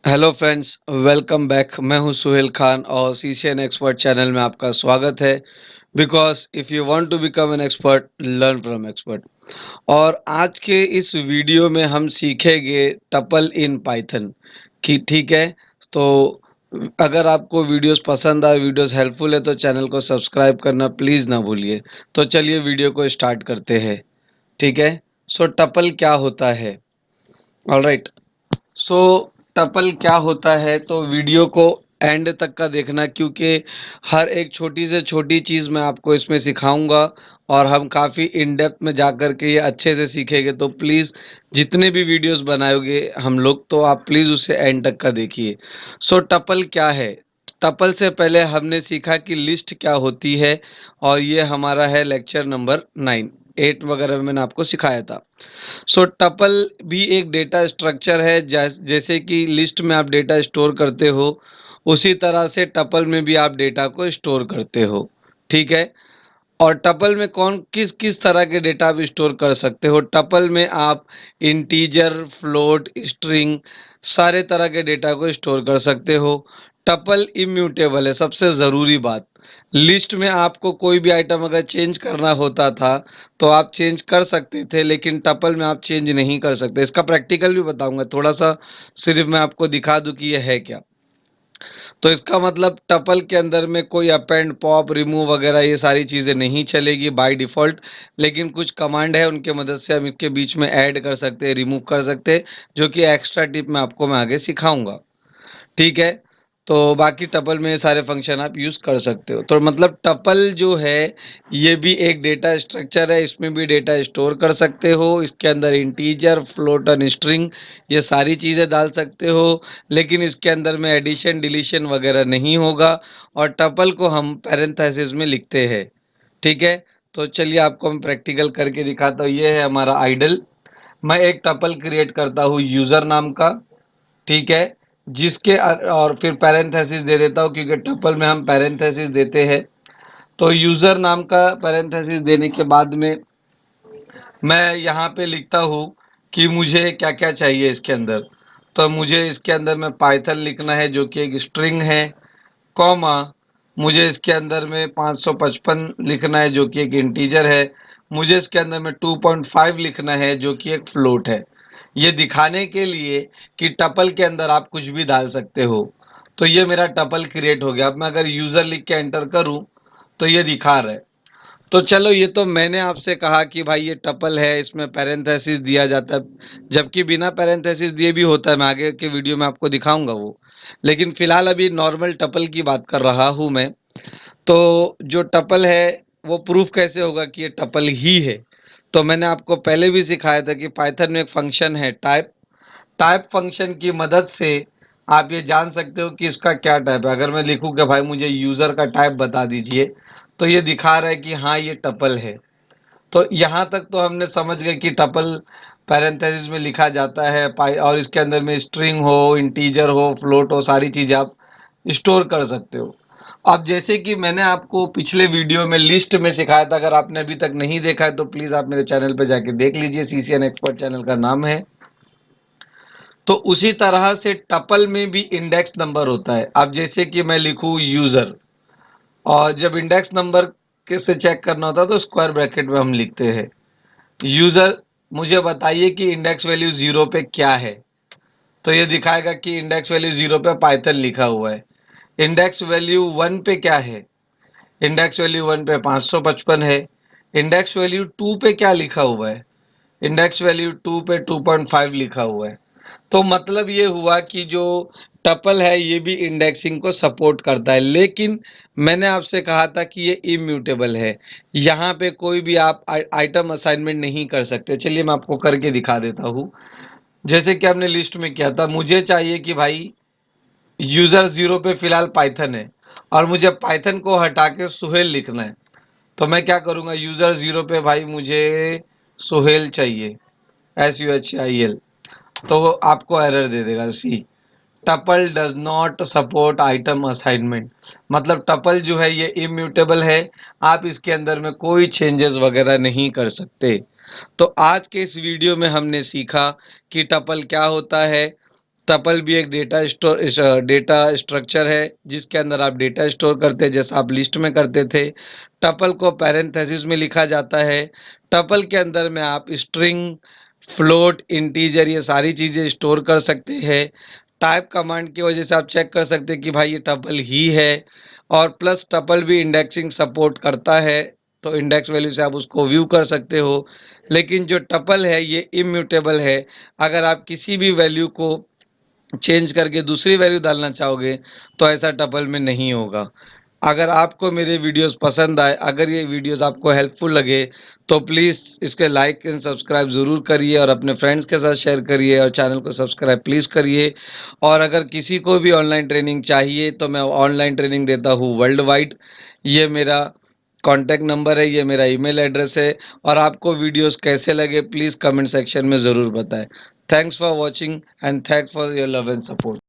Hello friends, welcome back. मैं हूं सुहेल खान और ccna एक्सपर्ट चैनल में आपका स्वागत है। Because if you want to become an expert, learn from expert. और आज के इस वीडियो में हम सीखेंगे टपल इन पाइथन कि ठीक है। तो अगर आपको वीडियोस पसंद आए, वीडियोस हेल्पफुल है, तो चैनल को सब्सक्राइब करना प्लीज़ ना भूलिए। तो चलिए वीडियो को स्टार्ट करते हैं। ठीक है। सो टपल क्या होता है? ऑलराइट। सो टपल क्या होता है, तो वीडियो को एंड तक का देखना, क्योंकि हर एक छोटी से छोटी चीज़ मैं आपको इसमें सिखाऊंगा और हम काफ़ी इन डेप्थ में जाकर के ये अच्छे से सीखेंगे। तो प्लीज़ जितने भी वीडियोस बनाओगे हम लोग, तो आप प्लीज़ उसे एंड तक का देखिए। सो टपल क्या है? टपल से पहले हमने सीखा कि लिस्ट क्या होती है, और ये हमारा है लेक्चर नंबर 9, 8 वगैरह में मैंने आपको सिखाया था। सो टपल भी एक डेटा स्ट्रक्चर है। जैसे कि लिस्ट में आप डेटा स्टोर करते हो, उसी तरह से टपल में भी आप डेटा को स्टोर करते हो। ठीक है। और टपल में कौन किस किस तरह के डेटा आप स्टोर कर सकते हो? टपल में आप इंटीजर, फ्लोट, स्ट्रिंग, सारे तरह के डेटा को स्टोर कर सकते हो। टपल इम्यूटेबल है, सबसे ज़रूरी बात। लिस्ट में आपको कोई भी आइटम अगर चेंज करना होता था तो आप चेंज कर सकते थे, लेकिन टपल में आप चेंज नहीं कर सकते। इसका प्रैक्टिकल भी बताऊंगा थोड़ा सा, सिर्फ मैं आपको दिखा दूं कि यह है क्या। तो इसका मतलब टपल के अंदर में कोई अपेंड, पॉप, रिमूव वगैरह ये सारी चीज़ें नहीं चलेगी बाय डिफ़ॉल्ट। लेकिन कुछ कमांड है, उनके मदद से हम इसके बीच में ऐड कर सकते हैं, रिमूव कर सकते हैं, जो कि एक्स्ट्रा टिप मैं आगे सिखाऊंगा। ठीक है। तो बाकी टपल में ये सारे फंक्शन आप यूज़ कर सकते हो। तो मतलब टपल जो है, ये भी एक डेटा स्ट्रक्चर है। इसमें भी डेटा स्टोर कर सकते हो। इसके अंदर इंटीजर, फ्लोट और स्ट्रिंग, ये सारी चीज़ें डाल सकते हो। लेकिन इसके अंदर में एडिशन, डिलीशन वगैरह नहीं होगा। और टपल को हम पैरेंथेसिस में लिखते हैं। ठीक है। तो चलिए आपको हम प्रैक्टिकल करके दिखाता हूँ। ये है हमारा आइडल। मैं एक टपल क्रिएट करता हूँ यूज़र नाम का। ठीक है। जिसके और फिर पैरेंथेसिस दे देता हूँ, क्योंकि टपल में हम पैरेंथेसिस देते हैं। तो यूज़र नाम का पैरेंथेसिस देने के बाद में मैं यहाँ पे लिखता हूँ कि मुझे क्या क्या चाहिए इसके अंदर। तो मुझे इसके अंदर में पाइथन लिखना है, जो कि एक स्ट्रिंग है, कॉमा, मुझे इसके अंदर में 555 लिखना है, जो कि एक इंटीजर है। मुझे इसके अंदर में 2.5 लिखना है, जो कि एक फ्लोट है। ये दिखाने के लिए कि टपल के अंदर आप कुछ भी डाल सकते हो। तो ये मेरा टपल क्रिएट हो गया। अब मैं अगर यूज़र लिख के एंटर करूं तो ये दिखा रहा है। तो चलो, ये तो मैंने आपसे कहा कि भाई ये टपल है, इसमें पैरेंथेसिस दिया जाता है, जबकि बिना पैरेंथेसिस दिए भी होता है। मैं आगे के वीडियो में आपको दिखाऊंगा वो। लेकिन फिलहाल अभी नॉर्मल टपल की बात कर रहा हूँ मैं। तो जो टपल है, वो प्रूफ कैसे होगा कि ये टपल ही है? तो मैंने आपको पहले भी सिखाया था कि पाइथन में एक फंक्शन है टाइप। टाइप फंक्शन की मदद से आप ये जान सकते हो कि इसका क्या टाइप है। अगर मैं लिखूं कि भाई मुझे यूज़र का टाइप बता दीजिए, तो ये दिखा रहा है कि हाँ ये टपल है। तो यहाँ तक तो हमने समझ गए कि टपल पैरेंथेसिस में लिखा जाता है, और इसके अंदर में स्ट्रिंग हो, इंटीजर हो, फ्लोट हो, सारी चीज़ें आप स्टोर कर सकते हो। अब जैसे कि मैंने आपको पिछले वीडियो में लिस्ट में सिखाया था, अगर आपने अभी तक नहीं देखा है तो प्लीज़ आप मेरे चैनल पे जाके देख लीजिए। ccn एक्सपर्ट चैनल का नाम है। तो उसी तरह से टपल में भी इंडेक्स नंबर होता है। अब जैसे कि मैं लिखूँ यूज़र, और जब इंडेक्स नंबर के से चेक करना होता है तो स्क्वायर ब्रैकेट में हम लिखते हैं यूज़र। मुझे बताइए कि इंडेक्स वैल्यू 0 पे क्या है? तो ये दिखाएगा कि इंडेक्स वैल्यू 0 पे पाइथन लिखा हुआ है। इंडेक्स वैल्यू 1 पे क्या है? इंडेक्स वैल्यू 1 पे 555 है। इंडेक्स वैल्यू 2 पे क्या लिखा हुआ है? इंडेक्स वैल्यू 2 पे 2.5 लिखा हुआ है। तो मतलब ये हुआ कि जो टपल है ये भी इंडेक्सिंग को सपोर्ट करता है। लेकिन मैंने आपसे कहा था कि ये इम्यूटेबल है। यहाँ पे कोई भी आप आइटम असाइनमेंट नहीं कर सकते। चलिए मैं आपको करके दिखा देता हूँ। जैसे कि हमने लिस्ट में किया था, मुझे चाहिए कि भाई यूज़र 0 पे फिलहाल पाइथन है, और मुझे पाइथन को हटा के सुहेल लिखना है। तो मैं क्या करूँगा, यूज़र 0 पे भाई मुझे सुहेल चाहिए, SUHIL। तो वो आपको एरर दे देगा, see tuple does not support item assignment. मतलब टपल जो है ये इम्यूटेबल है, आप इसके अंदर में कोई चेंजेस वगैरह नहीं कर सकते। तो आज के इस वीडियो में हमने सीखा कि टपल क्या होता है, टपल भी एक डेटा स्ट्रक्चर है जिसके अंदर आप डेटा स्टोर करते हैं, जैसा आप लिस्ट में करते थे। टपल को पैरेंथेसिस में लिखा जाता है। टपल के अंदर में आप स्ट्रिंग, फ्लोट, इंटीजर ये सारी चीज़ें स्टोर कर सकते हैं। टाइप कमांड की वजह से आप चेक कर सकते हैं कि भाई ये टपल ही है। और प्लस टपल भी इंडेक्सिंग सपोर्ट करता है, तो इंडेक्स वैल्यू से आप उसको व्यू कर सकते हो। लेकिन जो टपल है ये इम्यूटेबल है। अगर आप किसी भी वैल्यू को चेंज करके दूसरी वैल्यू डालना चाहोगे तो ऐसा टपल में नहीं होगा। अगर आपको मेरे वीडियोस पसंद आए, अगर ये वीडियोस आपको हेल्पफुल लगे, तो प्लीज़ इसके लाइक एंड सब्सक्राइब ज़रूर करिए और अपने फ्रेंड्स के साथ शेयर करिए और चैनल को सब्सक्राइब प्लीज़ करिए। और अगर किसी को भी ऑनलाइन ट्रेनिंग चाहिए तो मैं ऑनलाइन ट्रेनिंग देता हूँ वर्ल्ड वाइड। ये मेरा कॉन्टैक्ट नंबर है, ये मेरा ईमेल एड्रेस है। और आपको वीडियोस कैसे लगे प्लीज़ कमेंट सेक्शन में ज़रूर बताएं। Thanks for watching and thanks for your love and support.